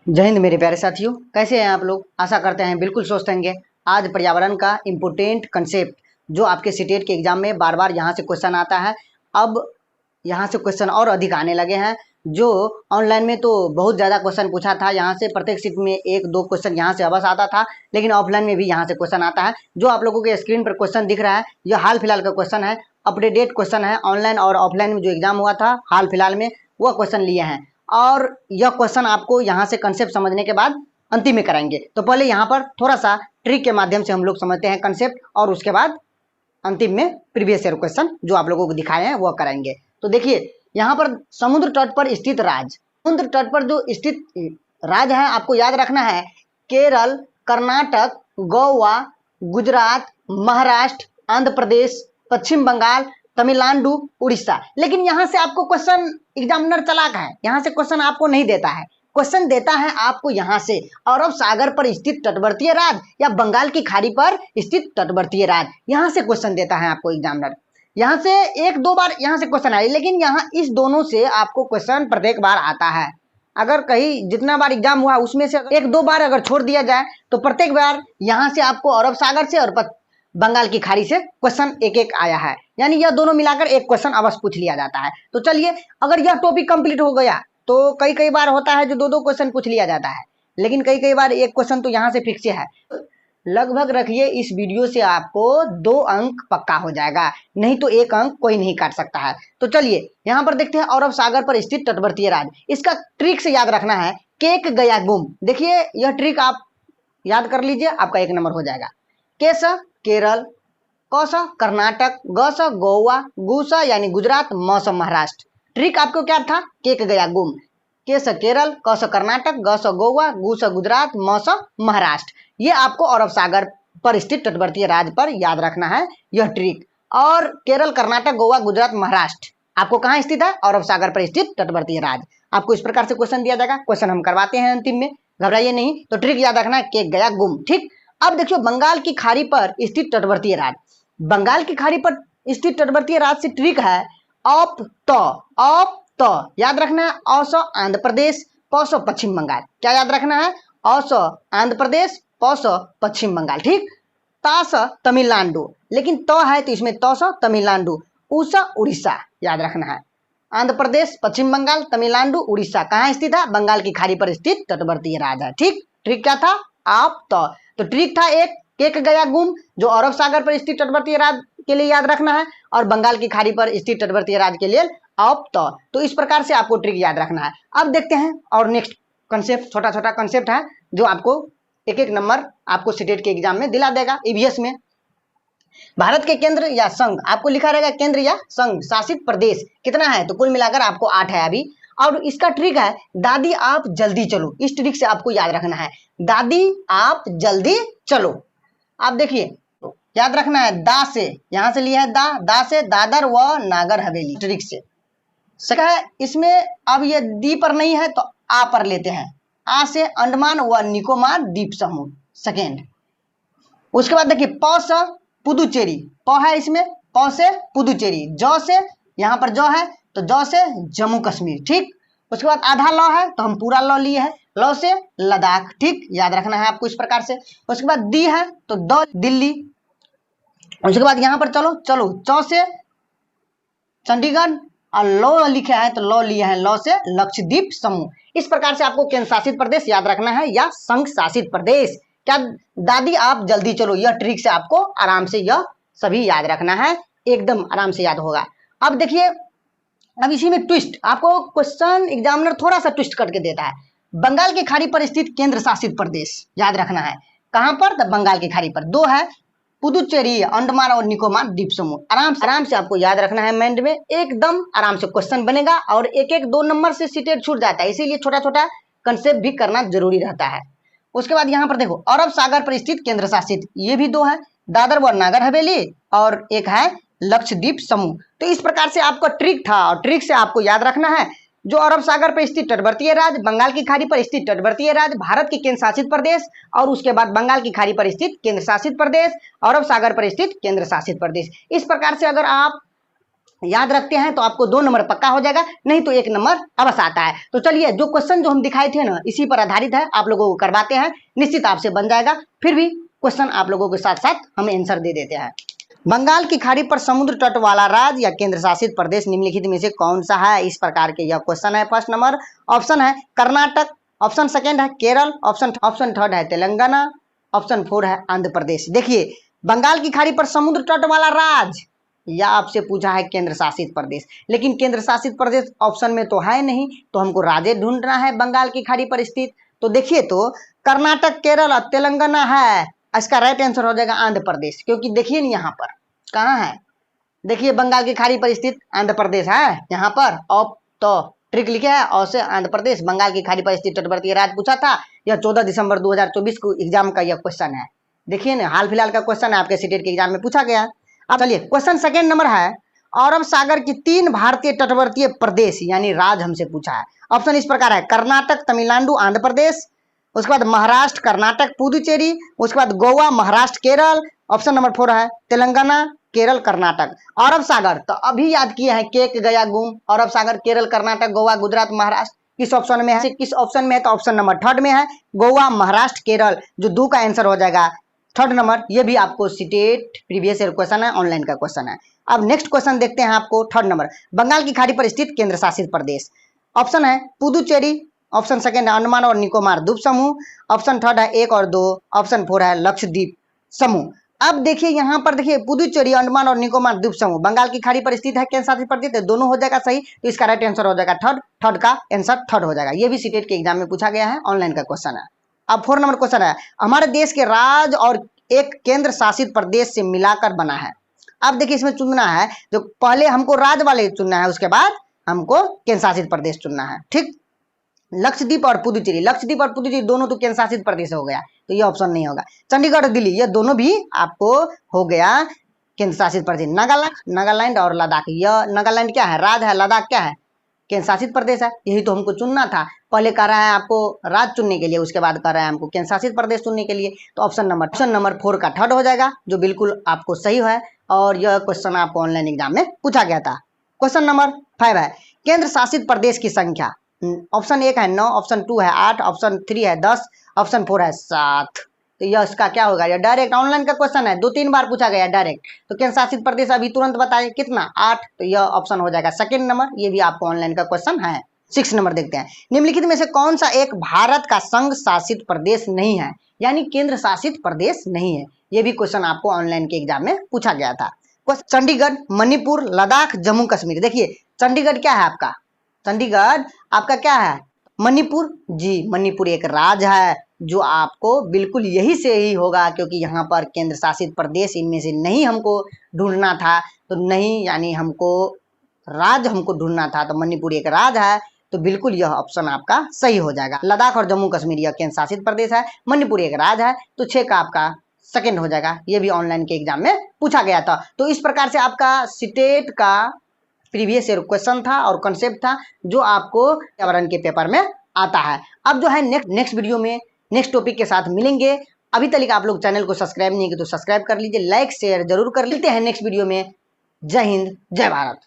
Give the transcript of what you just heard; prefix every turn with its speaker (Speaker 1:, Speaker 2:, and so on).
Speaker 1: जय हिंद मेरे प्यारे साथियों, कैसे हैं आप लोग। आशा करते हैं बिल्कुल स्वस्थ होंगे। आज पर्यावरण का इम्पोर्टेंट कंसेप्ट जो आपके सीटेट के एग्जाम में बार बार यहाँ से क्वेश्चन आता है। अब यहाँ से क्वेश्चन और अधिक आने लगे हैं। जो ऑनलाइन में तो बहुत ज़्यादा क्वेश्चन पूछा था, यहाँ से प्रत्येक सीट में एक दो क्वेश्चन यहाँ से अवश्य आता था, लेकिन ऑफलाइन में भी यहाँ से क्वेश्चन आता है। जो आप लोगों के स्क्रीन पर क्वेश्चन दिख रहा है, यह हाल फिलहाल का क्वेश्चन है, अपडेटेड क्वेश्चन है। ऑनलाइन और ऑफलाइन में जो एग्जाम हुआ था हाल फिलहाल में, वह क्वेश्चन लिए हैं और यह क्वेश्चन आपको यहाँ से कंसेप्ट समझने के बाद अंतिम में कराएंगे। तो पहले यहाँ पर थोड़ा सा ट्रिक के माध्यम से हम लोग समझते हैं कंसेप्ट, और उसके बाद अंतिम में प्रीवियस ईयर क्वेश्चन जो आप लोगों को दिखाए हैं वह कराएंगे। तो देखिए, यहाँ पर समुद्र तट पर स्थित राज्य, समुद्र तट पर जो स्थित राज्य है आपको याद रखना है केरल, कर्नाटक, गोवा, गुजरात, महाराष्ट्र, आंध्र प्रदेश, पश्चिम बंगाल, तमिलनाडु, उड़ीसा। लेकिन यहाँ से आपको क्वेश्चन एग्जामिनर चालाक है, यहाँ से क्वेश्चन आपको नहीं देता है। क्वेश्चन देता है आपको यहाँ से अरब सागर पर स्थित तटवर्तीय राज्य या बंगाल की खाड़ी पर स्थित तटवर्तीय राज्य, यहाँ से क्वेश्चन देता है आपको एग्जामिनर। यहाँ से एक दो बार यहाँ से क्वेश्चन आए, लेकिन यहाँ इस दोनों से आपको क्वेश्चन प्रत्येक बार आता है। अगर कहीं जितना बार एग्जाम हुआ उसमें से एक दो बार अगर छोड़ दिया जाए तो प्रत्येक बार यहाँ से आपको अरब सागर से और बंगाल की खाड़ी से क्वेश्चन एक एक आया है, यानी यह दोनों मिलाकर एक क्वेश्चन अवश्य पूछ लिया जाता है। तो चलिए, अगर यह टॉपिक कंप्लीट हो गया तो कई बार होता है जो दो दो क्वेश्चन पूछ लिया जाता है, लेकिन कई बार एक क्वेश्चन तो यहाँ से फिक्स है। लगभग रखिए इस वीडियो से आपको 2 अंक पक्का हो जाएगा, नहीं तो 1 अंक कोई नहीं काट सकता है। तो चलिए यहाँ पर देखते हैं अरब सागर पर स्थित तटवर्तीय राज्य। इसका ट्रिक से याद रखना है केक गया गुम। देखिए यह ट्रिक आप याद कर लीजिए, आपका 1 नंबर हो जाएगा। केस केरल, कौस कर्नाटक, गस गोवा, गुस यानी गुजरात, मौस महाराष्ट्र। ट्रिक आपको क्या था? केक गया गुम। केस केरल, कौस कर्नाटक, गस गोवा, गुस गुजरात, मौस महाराष्ट्र। ये आपको अरब सागर पर स्थित तटवर्तीय राज्य पर याद रखना है यह ट्रिक। और केरल, कर्नाटक, गोवा, गुजरात, महाराष्ट्र आपको कहाँ स्थित है? अरब सागर पर स्थित तटवर्तीय राज्य। आपको इस प्रकार से क्वेश्चन दिया जाएगा। क्वेश्चन हम करवाते हैं अंतिम में, घबराइए नहीं। तो ट्रिक याद रखना है केक गया गुम। ठीक, अब देखियो बंगाल की खाड़ी पर स्थित तटवर्तीय राज्य। बंगाल की खाड़ी पर स्थित तटवर्तीय राज्य से ट्रिक है अप तो याद रखना है औस आंध्र प्रदेश, पौस पश्चिम बंगाल। क्या याद रखना है? औस आंध्र प्रदेश, पौस पश्चिम बंगाल। ठीक, तास तमिलनाडु, लेकिन तो है तो इसमें तौस तमिलनाडु, उस उड़ीसा याद रखना है। आंध्र प्रदेश, पश्चिम बंगाल, तमिलनाडु, उड़ीसा कहाँ स्थित है? बंगाल की खाड़ी पर स्थित तटवर्तीय राज्य है। ठीक, ट्रिक क्या था? आप तो ट्रिक था एक केक गया गुम जो अरब सागर पर स्थित तटवर्तीय राज्य के लिए याद रखना है, और बंगाल की खाड़ी पर स्थित तटवर्तीय राज्य के लिए आप तो इस प्रकार से आपको ट्रिक याद रखना है। अब देखते हैं और नेक्स्ट कंसेप्ट, छोटा छोटा कंसेप्ट है जो आपको एक एक नंबर आपको सीटेट के एग्जाम में दिला देगा। ईवीएस में भारत के केंद्र या संघ, आपको लिखा रहेगा केंद्र या संघ शासित प्रदेश कितना है, तो कुल मिलाकर आपको 8 है अभी। और इसका ट्रिक है दादी आप जल्दी चलो। इस ट्रिक से आपको याद रखना है दादी आप जल्दी चलो। आप देखिए याद रखना है दा से, यहां से लिया है दा से दादर व नागर हवेली। ट्रिक से सका है इसमें, अब ये दी पर नहीं है तो आ पर लेते हैं। आ से अंडमान व निकोबार द्वीप समूह सेकेंड। उसके बाद देखिए प से पुदुचेरी, प है इसमें, प से पुदुचेरी, ज से यहाँ पर जो है तो ज से जम्मू कश्मीर। ठीक, उसके बाद आधा लॉ है तो हम पूरा लॉ लिए हैं, लॉ से लद्दाख। ठीक, याद रखना है आपको इस प्रकार से। उसके बाद दी है तो द दिल्ली। उसके बाद यहाँ पर चलो च से चंडीगढ़, और लॉ लिखे हैं तो लॉ लिए हैं लॉ से लक्षद्वीप समूह। इस प्रकार से आपको केंद्र शासित प्रदेश याद रखना है या संघ शासित प्रदेश। क्या दादी आप जल्दी चलो, यह ट्रिक से आपको आराम से यह सभी याद रखना है, एकदम आराम से याद होगा। अब देखिए, अब इसी में ट्विस्ट, आपको क्वेश्चन एग्जामिनर थोड़ा सा ट्विस्ट करके देता है। बंगाल की खाड़ी पर स्थित केंद्र शासित प्रदेश याद रखना है कहां पर? तो बंगाल की खाड़ी पर। 2 है पुदुचेरी, अंडमान और निकोबार द्वीप समूह। आराम से आपको याद रखना है, माइंड में एकदम आराम से क्वेश्चन बनेगा, और एक एक 2 नंबर से सीटेट छूट जाता है, इसीलिए छोटा छोटा कंसेप्ट भी करना जरूरी रहता है। उसके बाद यहाँ पर देखो अरब सागर पर स्थित केंद्र शासित, ये भी 2 है, दादर व नागर हवेली, और एक है लक्षद्वीप समूह। तो इस प्रकार से आपका ट्रिक था, और ट्रिक से आपको याद रखना है जो अरब सागर पर स्थित तटवर्तीय राज्य, बंगाल की खाड़ी पर स्थित तटवर्तीय राज्य, भारत के केंद्र शासित प्रदेश, और उसके बाद बंगाल की खाड़ी पर स्थित केंद्र शासित प्रदेश, अरब सागर पर स्थित केंद्र शासित प्रदेश। इस प्रकार से अगर आप याद रखते हैं तो आपको 2 नंबर पक्का हो जाएगा, नहीं तो 1 नंबर अवश्य आता है। तो चलिए, जो क्वेश्चन जो हम दिखाए थे ना, इसी पर आधारित है, आप लोगों को करवाते हैं, निश्चित आपसे बन जाएगा। फिर भी क्वेश्चन आप लोगों के साथ साथ हम आंसर दे देते हैं। बंगाल की खाड़ी पर समुद्र तट वाला राज्य या केंद्र शासित प्रदेश निम्नलिखित में से कौन सा है? इस प्रकार के यह क्वेश्चन है। फर्स्ट नंबर ऑप्शन है कर्नाटक, ऑप्शन सेकंड है केरल, ऑप्शन थर्ड है तेलंगाना, ऑप्शन 4 है आंध्र प्रदेश। देखिए, बंगाल की खाड़ी पर समुद्र तट वाला राज्य या आपसे पूछा है केंद्र शासित प्रदेश, लेकिन केंद्र शासित प्रदेश ऑप्शन में तो है नहीं, तो हमको राज्य ढूंढना है बंगाल की खाड़ी पर स्थित। तो देखिए, तो कर्नाटक, केरल और तेलंगाना है, इसका राइट आंसर हो जाएगा आंध्र प्रदेश। क्योंकि देखिए ना, यहाँ पर कहाँ है, देखिए बंगाल की खाड़ी पर स्थित आंध्र प्रदेश है यहाँ पर। अब तो ट्रिक लिखे है और से आंध्र प्रदेश बंगाल की खाड़ी पर स्थित तटवर्ती राज्य पूछा था। यह 14 दिसंबर 2024 को एग्जाम का यह क्वेश्चन है। देखिए ना, हाल फिलहाल का क्वेश्चन है, आपके सीटेट के एग्जाम में पूछा गया। अब चलिए, क्वेश्चन सेकंड नंबर है, अरब सागर की 3 भारतीय तटवर्तीय प्रदेश यानी राज्य हमसे पूछा है। ऑप्शन इस प्रकार है कर्नाटक, तमिलनाडु, आंध्र प्रदेश, उसके बाद महाराष्ट्र, कर्नाटक, पुदुचेरी, उसके बाद गोवा, महाराष्ट्र, केरल, ऑप्शन नंबर 4 है तेलंगाना, केरल, कर्नाटक। अरब सागर तो अभी याद किए हैं, केक गया गुम। अरब सागर केरल, कर्नाटक, गोवा, गुजरात, महाराष्ट्र किस ऑप्शन में है? किस ऑप्शन में है? तो ऑप्शन नंबर 3 में है, गोवा, महाराष्ट्र, केरल, जो 2 का आंसर हो जाएगा 3rd नंबर। ये भी आपको सीटेट प्रीवियस ईयर क्वेश्चन है, ऑनलाइन का क्वेश्चन है। अब नेक्स्ट क्वेश्चन देखते हैं आपको 3rd नंबर, बंगाल की खाड़ी पर स्थित केंद्र शासित प्रदेश। ऑप्शन है पुदुचेरी, ऑप्शन सेकंड है अंडमान और निकोबार द्वीप समूह, ऑप्शन 3rd है 1 और 2, ऑप्शन 4 है लक्षद्वीप समूह। अब देखिए, यहाँ पर देखिए पुदुचेरी, अंडमान और निकोबार द्वीप समूह बंगाल की खाड़ी पर स्थित है, केंद्र शासित प्रदेश है, दोनों हो जाएगा सही। तो इसका राइट आंसर हो जाएगा 3rd का आंसर 3rd हो जाएगा। ये भी सीटेट के एग्जाम में पूछा गया है, ऑनलाइन का क्वेश्चन है। अब 4 नंबर क्वेश्चन है, हमारे देश के राज्य और एक केंद्र शासित प्रदेश से मिलाकर बना है। अब देखिए, इसमें चुनना है, जो पहले हमको राज्य वाले चुनना है, उसके बाद हमको केंद्र शासित प्रदेश चुनना है। ठीक, लक्षद्वीप और पुदुचेरी, लक्षद्वीप और पुदुचेरी दोनों तो केंद्र शासित प्रदेश हो गया, तो ये ऑप्शन नहीं होगा। चंडीगढ़ और दिल्ली, ये दोनों भी आपको हो गया केंद्र शासित प्रदेश। नागालैंड और लद्दाख, यह नागालैंड क्या है? राज्य है, लद्दाख क्या है? केंद्र शासित प्रदेश है। यही तो हमको चुनना था, पहले कह रहा है आपको राज्य चुनने के लिए, उसके बाद कह रहा है हमको केंद्र शासित प्रदेश चुनने के लिए। तो ऑप्शन नंबर 4 का 3rd हो जाएगा, जो बिल्कुल आपको सही है। और यह क्वेश्चन आपको ऑनलाइन एग्जाम में पूछा गया था। क्वेश्चन नंबर 5 है, केंद्र शासित प्रदेश की संख्या। ऑप्शन 1 है 9, ऑप्शन 2 है 8, ऑप्शन 3 है 10, ऑप्शन 4 है 7। तो यह इसका क्या होगा? यह डायरेक्ट ऑनलाइन का क्वेश्चन है, 2-3 बार पूछा गया डायरेक्ट। तो केंद्र शासित प्रदेश अभी तुरंत बताए कितना? 8। तो यह ऑप्शन हो जाएगा 2nd नंबर। ये भी आपको ऑनलाइन का क्वेश्चन है। 6 नंबर देखते हैं, निम्नलिखित में से कौन सा एक भारत का संघ शासित प्रदेश नहीं है, यानी केंद्र शासित प्रदेश नहीं है। ये भी क्वेश्चन आपको ऑनलाइन के एग्जाम में पूछा गया था। चंडीगढ़, मणिपुर, लद्दाख, जम्मू कश्मीर। देखिए, चंडीगढ़ क्या है आपका? चंडीगढ़ आपका क्या है? मणिपुर जी, मणिपुर एक राज्य है, जो आपको बिल्कुल यही से ही होगा, क्योंकि यहाँ पर केंद्र शासित प्रदेश इनमें से नहीं हमको ढूंढना था। तो नहीं, यानी हमको राज्य हमको ढूंढना था, तो मणिपुर एक राज्य है, तो बिल्कुल यह ऑप्शन आपका सही हो जाएगा। लद्दाख और जम्मू कश्मीर यह केंद्र शासित प्रदेश है, मणिपुर एक राज्य है, तो 6 का आपका 2nd हो जाएगा। ये भी ऑनलाइन के एग्जाम में पूछा गया था। तो इस प्रकार से आपका सीटेट का प्रीवियस ईयर क्वेश्चन था और कंसेप्ट था, जो आपको पर्यावरण के पेपर में आता है। अब जो है नेक्स्ट वीडियो में नेक्स्ट टॉपिक के साथ मिलेंगे। अभी तक आप लोग चैनल को सब्सक्राइब नहीं किए तो सब्सक्राइब कर लीजिए, लाइक शेयर जरूर कर लेते हैं नेक्स्ट वीडियो में। जय हिंद, जय भारत।